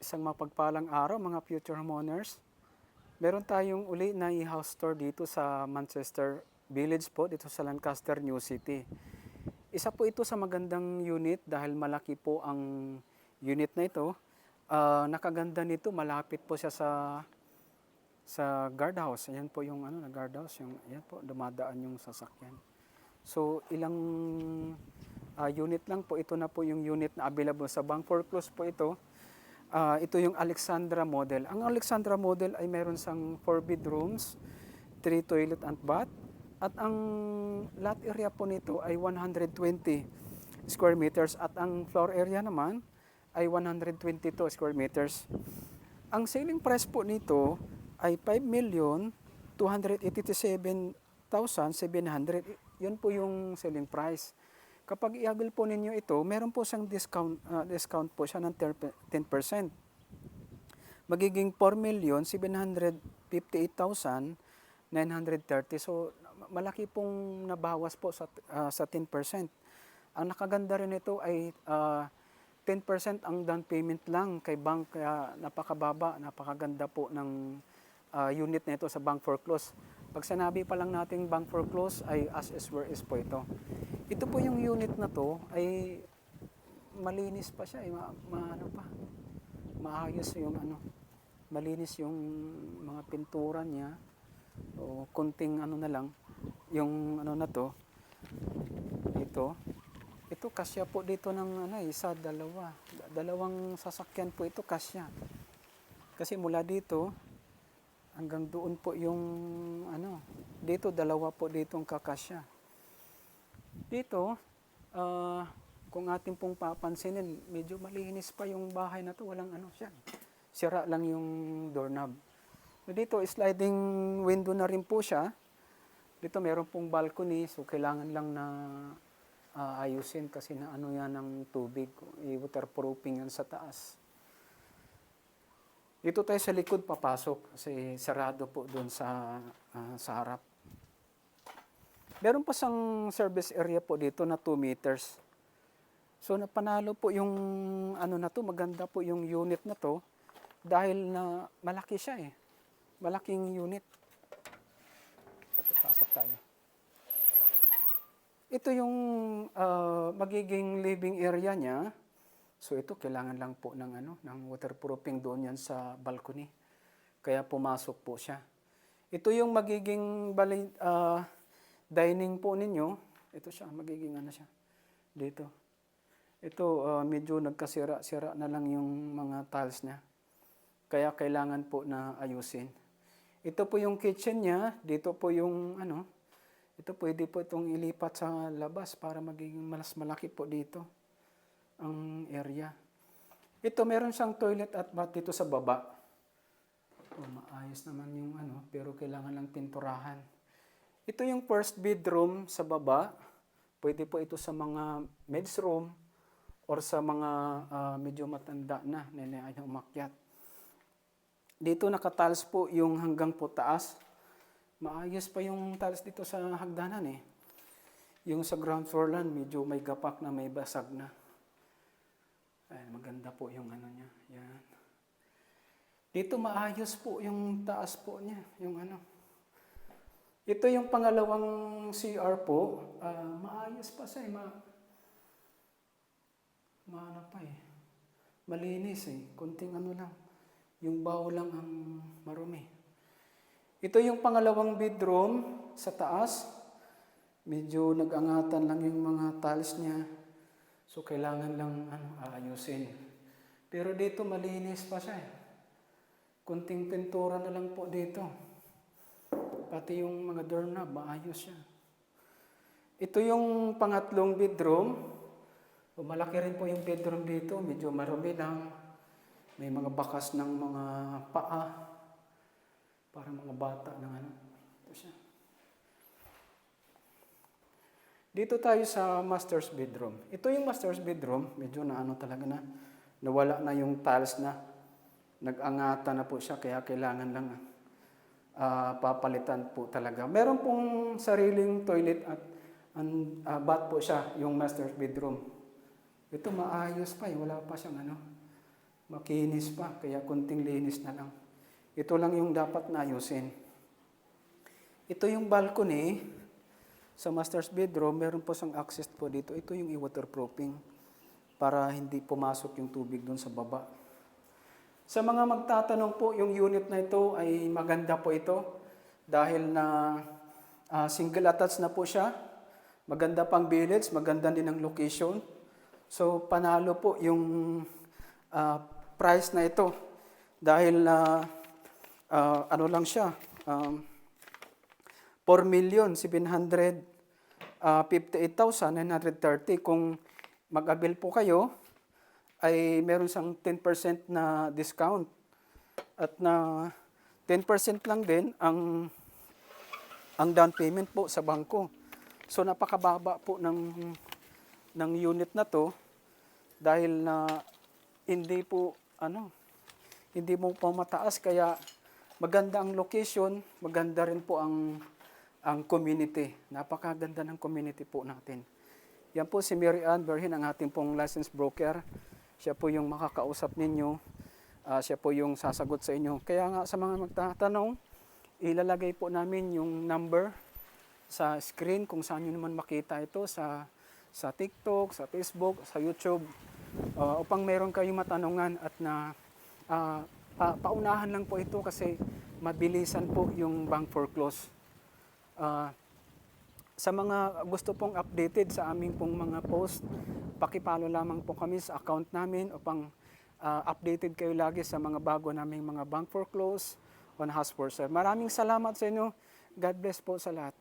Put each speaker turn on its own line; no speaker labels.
Isang mapagpalang araw mga future homeowners. Meron tayong uli na house tour dito sa Manchester Village po, dito sa Lancaster, New City. Isa po ito sa magandang unit dahil malaki po ang unit na ito. Nakaganda nito, malapit po siya sa guardhouse. Ayan po yung na guardhouse, yung ayan po dumadaan yung sasakyan. So ilang unit lang po, ito na po yung unit na available sa bank foreclose po ito. Ito yung Alexandra model. Ang Alexandra model ay meron siyang 4 bedrooms, 3 toilet and bath. At ang lot area po nito ay 120 square meters at ang floor area naman ay 122 square meters. Ang selling price po nito ay 5,287,700. Yun po yung selling price. Kapag i-avail po ninyo ito, meron po siyang discount po siya ng 10%. Magiging 4,758,930. So, malaki pong nabawas po sa 10%. Ang nakaganda rin ito ay 10% ang down payment lang kay bank, kaya napakababa, napakaganda po ng unit na ito sa bank foreclose. Pag sinabi pa lang natin bank foreclose ay as is where is po ito. Ito po yung unit na to ay malinis pa siya, maayos yung malinis yung mga pintura niya. O kunting na lang yung na to. Ito kasya po dito ng isa, dalawang sasakyan po ito kasya. Kasi mula dito hanggang doon po yung dito dalawa po ditong kakasya. Dito, kung ating pong papansinin, medyo malinis pa yung bahay na to, walang siya. Sira lang yung doorknob. Dito, sliding window na rin po siya. Dito meron pong balcony, so kailangan lang na ayusin kasi na yan ng tubig, i-waterproofing yan sa taas. Dito tayo sa likod papasok kasi sarado po doon sa harap. Meron pa sang service area po dito na 2 meters. So napanalo po yung na to, maganda po yung unit na to dahil na malaki siya eh. Malaking unit. Ito, pasok tayo. Ito yung magiging living area niya. So ito kailangan lang po ng waterproofing doon yan sa balcony. Kaya pumasok po siya. Ito yung magiging dining po ninyo. Ito siya, magiging siya. Dito. Ito medyo nagkasira-sira na lang yung mga tiles niya. Kaya kailangan po na ayusin. Ito po yung kitchen niya. Dito po yung ito pwede po itong ilipat sa labas para magiging mas malaki po dito ang area. Ito meron siyang toilet at bath dito sa baba. Maayos naman yung pero kailangan lang pinturahan. Ito yung first bedroom sa baba. Pwede po ito sa mga men's room or sa mga medyo matanda na ay umakyat. Dito nakatiles po yung hanggang po taas. Maayos pa yung tiles dito sa hagdanan eh. Yung sa ground floor lang medyo may gapak na, may basag na. Ay, maganda po yung niya. Yan. Dito maayos po yung taas po niya, yung Ito yung pangalawang CR po. Maayos pa siya, malinis eh. Kunting lang. Yung baho lang ang marumi. Ito yung pangalawang bedroom sa taas. Medyo nag-angatan lang yung mga tiles niya. So kailangan lang aayusin. Pero dito malinis pa siya eh. Kunting pintura na lang po dito. Pati yung mga doorknob, maayos siya. Ito yung pangatlong bedroom. Malaki rin po yung bedroom dito. Medyo marumi lang. May mga bakas ng mga paa. Parang mga bata ng Ito siya. Dito tayo sa master's bedroom. Ito yung master's bedroom. Medyo talaga na. Nawala na yung tiles na. Nag-angatan na po siya. Kaya kailangan lang papalitan po talaga. Meron pong sariling toilet at bath po siya, yung master's bedroom. Ito maayos pa eh. Wala pa siyang makinis pa, kaya kunting linis na lang. Ito lang yung dapat na ayusin. Ito yung balcony sa master's bedroom, meron po siyang access po dito. Ito yung i-waterproofing para hindi pumasok yung tubig doon sa baba. Sa mga magtatanong po, yung unit na ito ay maganda po ito dahil na single attached na po siya. Maganda pang village, maganda din ang location. So panalo po yung price na ito dahil na ano lang siya, 4,758,930. Kung mag-avail po kayo, ay meron siyang 10% na discount. At na 10% lang din ang down payment po sa bangko. So napakababa po ng unit na to dahil na hindi po hindi mo po mataas, kaya maganda ang location, maganda rin po ang community. Napakaganda ng community po natin. Yan po si Mary Ann Berhin, ang ating pong licensed broker. Siya po yung makakausap ninyo. Siya po yung sasagot sa inyo. Kaya nga sa mga magtatanong, ilalagay po namin yung number sa screen kung saan nyo naman makita ito sa TikTok, sa Facebook, sa YouTube. Upang meron kayong matanungan at na paunahan lang po ito kasi mabilisan po yung bank foreclose. Sa mga gusto pong updated sa aming pong mga post, pakipalo lamang po kami sa account namin upang updated kayo lagi sa mga bago naming mga bank foreclose on house for sale. Maraming salamat sa inyo. God bless po sa lahat.